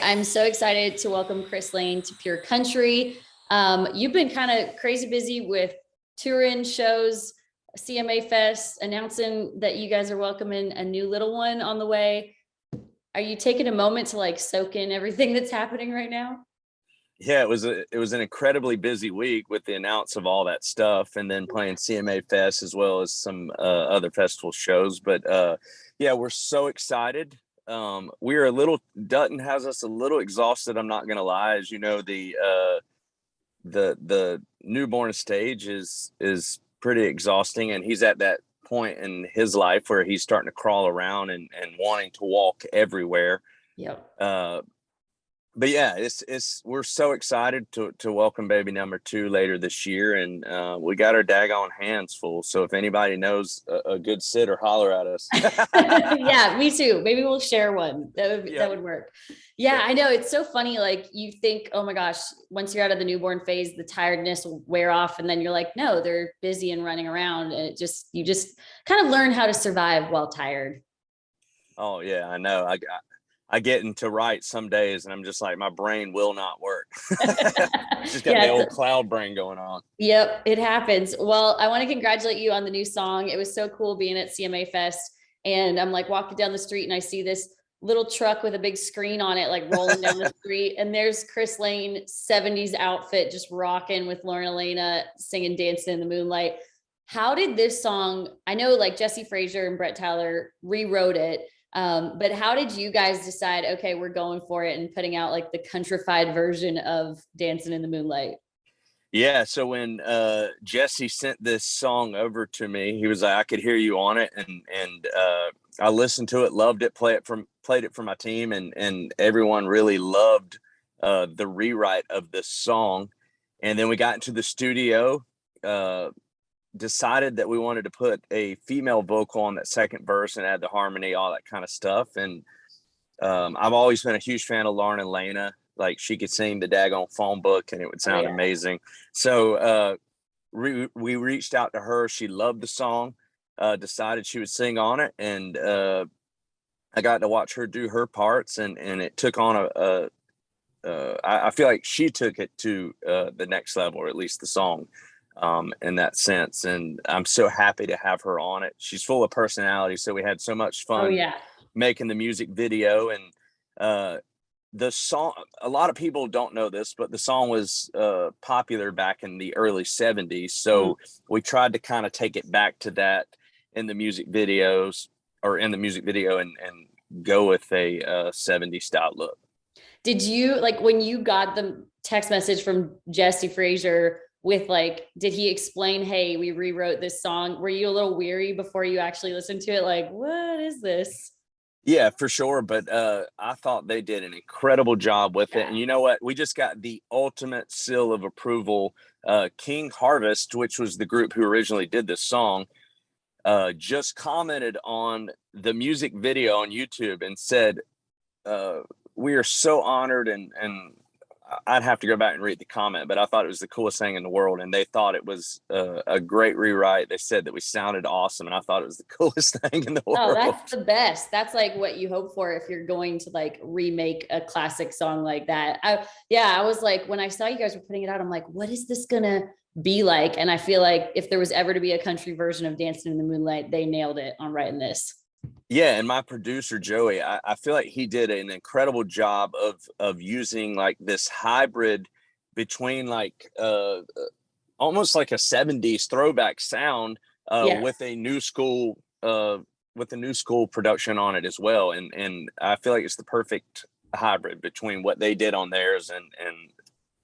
I'm so excited to welcome Chris Lane to Pure Country. You've been kind of crazy busy with touring shows, CMA Fest, announcing that you guys are welcoming a new little one on the way. Are you taking a moment to like soak in everything that's happening right now? Yeah, it was an incredibly busy week with the announce of all that stuff, and then playing CMA Fest as well as some other festival shows. But yeah, we're so excited. We're a little Dutton has us a little exhausted. I'm not gonna lie. As you know, the newborn stage is pretty exhausting, and he's at that point in his life where he's starting to crawl around and wanting to walk everywhere. Yep. But yeah, it's we're so excited to welcome baby number 2 later this year, and we got our daggone hands full. So if anybody knows a good sitter, holler at us. Yeah, me too. Maybe we'll share one. That would work. Yeah, I know. It's so funny. Like you think, oh my gosh, once you're out of the newborn phase, the tiredness will wear off. And then you're like, no, they're busy and running around. And you just kind of learn how to survive while tired. Oh yeah, I know. I get into write some days and I'm just like, my brain will not work. Just got the old cloud brain going on. Yep, it happens. Well, I want to congratulate you on the new song. It was so cool being at CMA Fest. And I'm like walking down the street and I see this little truck with a big screen on it, like rolling down the street. And there's Chris Lane, 70s outfit, just rocking with Lauren Alaina singing Dancin In The Moonlight. How did this song, I know like Jesse Frazier and Brett Tyler rewrote it. But how did you guys decide, okay, we're going for it and putting out like the countrified version of Dancin In The Moonlight? Yeah, so when Jesse sent this song over to me, he was like, I could hear you on it, and I listened to it, loved it, played it for my team, and everyone really loved the rewrite of this song. And then we got into the studio, decided that we wanted to put a female vocal on that second verse and add the harmony, all that kind of stuff. And I've always been a huge fan of Lauren Alaina. Like she could sing the daggone phone book and it would sound amazing. So we reached out to her. She loved the song, decided she would sing on it. And I got to watch her do her parts, and it took on I feel like she took it to the next level, or at least the song, in that sense. And I'm so happy to have her on it. She's full of personality. So we had so much fun making the music video. And the song, a lot of people don't know this, but the song was popular back in the early 70s. So we tried to kind of take it back to that in the music videos, or in the music video, and go with a 70s style look. Did you, like, when you got the text message from Jesse Frazier with like, did he explain, hey, we rewrote this song? Were you a little weary before you actually listened to it? Like, what is this? Yeah, for sure. But I thought they did an incredible job with it. And you know what? We just got the ultimate seal of approval. King Harvest, which was the group who originally did this song, just commented on the music video on YouTube and said, we are so honored, and I'd have to go back and read the comment, but I thought it was the coolest thing in the world. And they thought it was a great rewrite. They said that we sounded awesome, and I thought it was the coolest thing in the world. Oh, that's the best. That's like what you hope for if you're going to like remake a classic song like that. I was like, when I saw you guys were putting it out, I'm like, what is this gonna be like? And I feel like if there was ever to be a country version of Dancin In The Moonlight, they nailed it on writing this. Yeah, and my producer Joey, I feel like he did an incredible job of using like this hybrid between like almost like a 70s throwback sound with a new school production on it as well. And I feel like it's the perfect hybrid between what they did on theirs and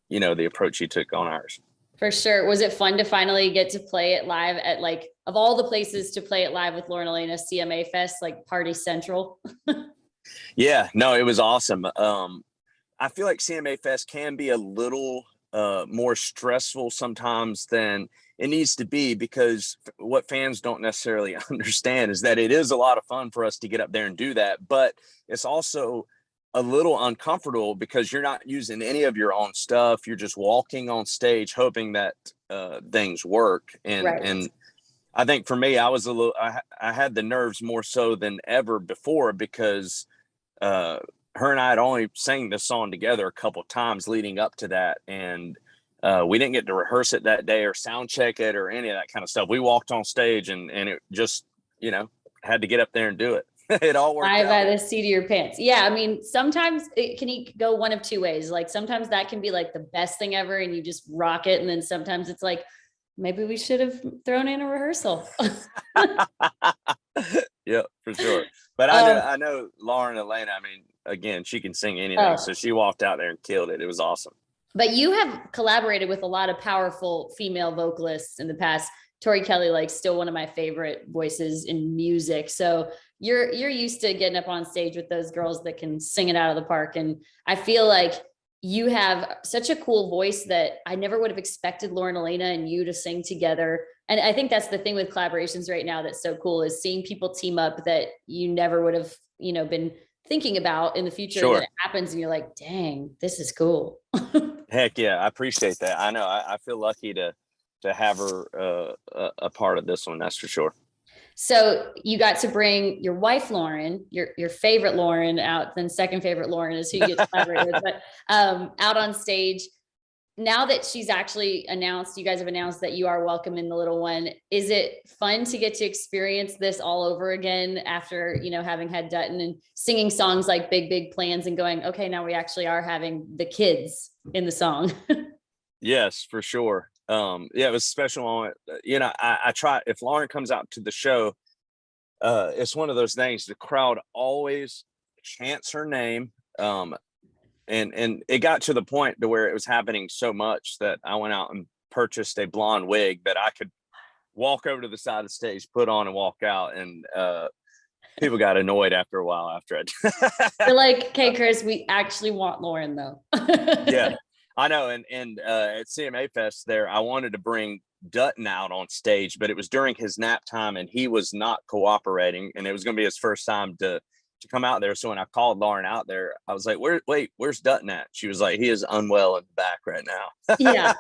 you know, the approach he took on ours. For sure. Was it fun to finally get to play it live at, like, of all the places to play it live with Lauren Alaina, CMA Fest, like Party Central? Yeah, no, it was awesome. I feel like CMA Fest can be a little more stressful sometimes than it needs to be, because what fans don't necessarily understand is that it is a lot of fun for us to get up there and do that, but it's also a little uncomfortable because you're not using any of your own stuff. You're just walking on stage hoping that things work. And I think for me, I had the nerves more so than ever before, because her and I had only sang this song together a couple of times leading up to that. And we didn't get to rehearse it that day or sound check it or any of that kind of stuff. We walked on stage and it just, had to get up there and do it. It all worked out. By the seat of your pants. Yeah. I mean, sometimes it can go one of two ways. Like sometimes that can be like the best thing ever and you just rock it. And then sometimes it's like, maybe we should have thrown in a rehearsal. Yeah, for sure. But I know Lauren Alaina, I mean, again, she can sing anything. So she walked out there and killed it. It was awesome. But you have collaborated with a lot of powerful female vocalists in the past. Tori Kelly, like still one of my favorite voices in music. So you're used to getting up on stage with those girls that can sing it out of the park. And I feel like you have such a cool voice that I never would have expected Lauren Alaina and you to sing together. And I think that's the thing with collaborations right now that's so cool, is seeing people team up that you never would have, been thinking about in the future. Sure. And it happens and you're like, dang, this is cool. Heck yeah, I appreciate that. I know I feel lucky to have her a part of this one, that's for sure. So you got to bring your wife, Lauren, your favorite Lauren out, then second favorite Lauren is who you get to collaborate with, but out on stage. Now that she's actually announced, you guys have announced that you are welcoming the little one. Is it fun to get to experience this all over again after, having had Dutton and singing songs like Big, Big Plans and going, okay, now we actually are having the kids in the song? Yes, for sure. Yeah, it was a special moment. I try, if Lauren comes out to the show, it's one of those things, the crowd always chants her name. And it got to the point to where it was happening so much that I went out and purchased a blonde wig that I could walk over to the side of the stage, put on and walk out. And people got annoyed after a while after it. They're like, okay, Chris, we actually want Lauren though. Yeah, I know. And at CMA Fest there, I wanted to bring Dutton out on stage, but it was during his nap time and he was not cooperating. And it was going to be his first time to come out there. So when I called Lauren out there, I was like, where's Dutton at? She was like, he is unwell in the back right now. Yeah.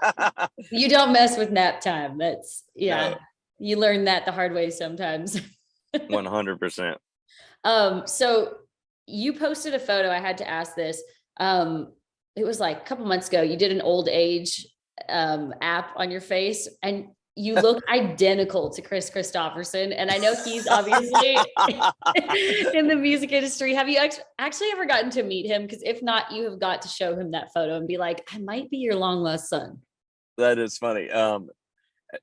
You don't mess with nap time. That's No. You learn that the hard way sometimes. 100%. So you posted a photo. I had to ask this. It was like a couple months ago. You did an old age app on your face and you look identical to Chris Christopherson. And I know he's obviously in the music industry. Have you actually ever gotten to meet him? Because if not, you have got to show him that photo and be like, I might be your long lost son. That is funny.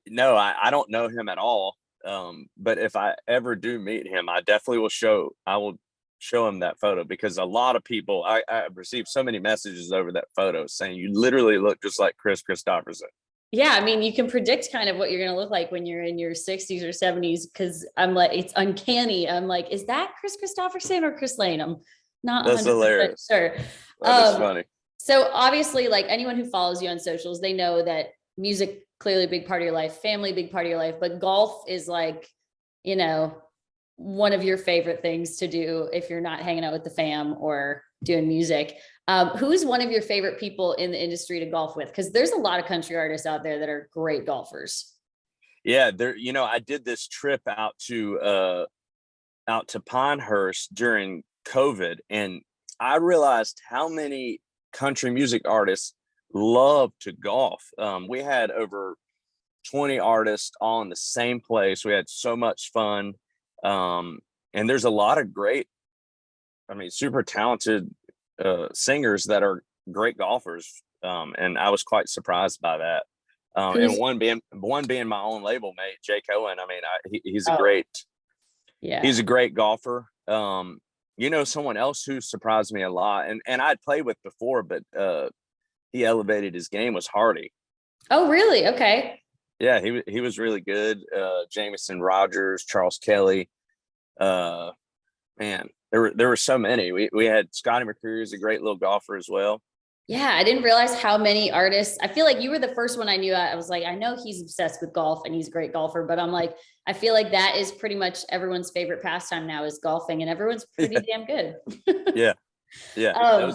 No, I don't know him at all. But if I ever do meet him, I will show him that photo, because a lot of people, I received so many messages over that photo saying you literally look just like Chris Christopherson. Yeah, I mean, you can predict kind of what you're going to look like when you're in your 60s or 70s, because I'm like, it's uncanny. I'm like, is that Chris Christopherson or Chris Lane? I'm not 100% hilarious. Sure. That is funny. So obviously, like anyone who follows you on socials, they know that music, clearly a big part of your life, family, big part of your life, but golf is like, one of your favorite things to do if you're not hanging out with the fam or doing music. Who's one of your favorite people in the industry to golf with? Because there's a lot of country artists out there that are great golfers. Yeah, I did this trip out to Pinehurst during COVID, and I realized how many country music artists love to golf. We had over 20 artists all in the same place. We had so much fun. And there's a lot of great, super talented singers that are great golfers. And I was quite surprised by that. And one being my own label mate, Jake Owen. He's a great golfer. Someone else who surprised me a lot, and I'd played with before, but he elevated his game, was Hardy. Oh, really? Okay. Yeah, he was really good. Jameson Rogers, Charles Kelly. Man, there were so many. We had Scotty McCreery, who's a great little golfer as well. Yeah, I didn't realize how many artists. I feel like you were the first one I knew. I was like, I know he's obsessed with golf and he's a great golfer, but I'm like, I feel like that is pretty much everyone's favorite pastime now is golfing, and everyone's pretty damn good. Yeah. Yeah.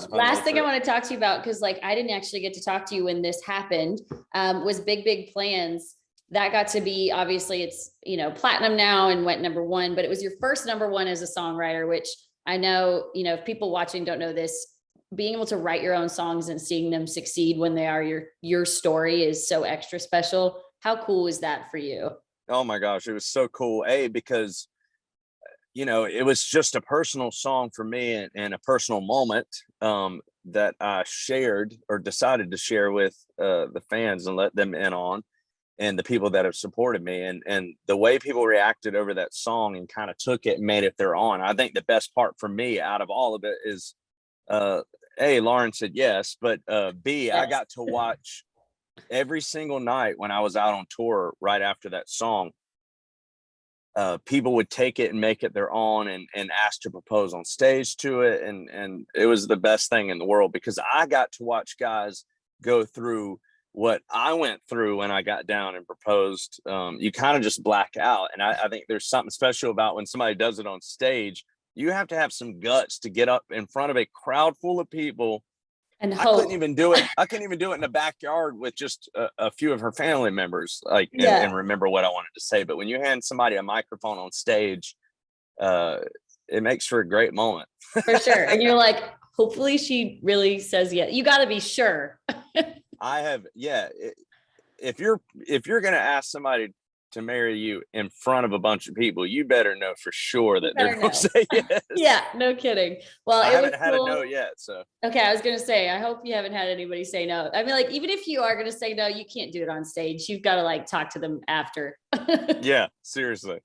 Last thing I want to talk to you about, because like I didn't actually get to talk to you when this happened, was Big Big Plans. That got to be, obviously it's, platinum now and went #1, but it was your first #1 as a songwriter, which I know, you know, if people watching don't know this, being able to write your own songs and seeing them succeed when they are your story is so extra special. How cool is that for you? Oh my gosh, it was so cool. Because it was just a personal song for me, and a personal moment that I shared or decided to share with the fans and let them in on, and the people that have supported me, and the way people reacted over that song and kind of took it and made it their own. I think the best part for me out of all of it is A, Lauren said yes, but B, I Yes. got to watch every single night when I was out on tour right after that song. People would take it and make it their own, and ask to propose on stage to it, and it was the best thing in the world, because I got to watch guys go through what I went through when I got down and proposed. You kind of just black out, and I think there's something special about when somebody does it on stage. You have to have some guts to get up in front of a crowd full of people. And I couldn't hope. even do it. I couldn't even do it in the backyard with just a few of her family members, like, Yeah. and remember what I wanted to say. But when you hand somebody a microphone on stage, it makes for a great moment. For sure. And you're like, hopefully she really says yes. You got to be sure. I have, yeah. If you're gonna ask somebody to marry you in front of a bunch of people, you better know for sure that they're gonna say yes. Yeah, no kidding. Well, I it haven't was had cool. a no yet, so. Okay, I was gonna say, I hope you haven't had anybody say no. I mean, like, even if you are gonna say no, you can't do it on stage. You've got to like talk to them after. Yeah, seriously.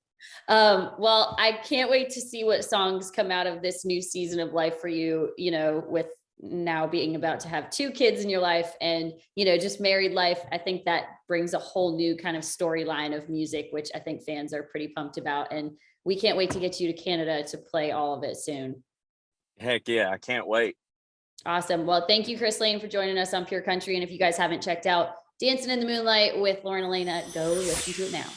Well, I can't wait to see what songs come out of this new season of life for you, you know, with now being about to have 2 kids in your life and, you know, just married life. I think that brings a whole new kind of storyline of music, which I think fans are pretty pumped about. And we can't wait to get you to Canada to play all of it soon. Heck yeah, I can't wait. Awesome. Well, thank you, Chris Lane, for joining us on Pure Country. And if you guys haven't checked out Dancin In The Moonlight with Lauren Alaina, go listen to it now.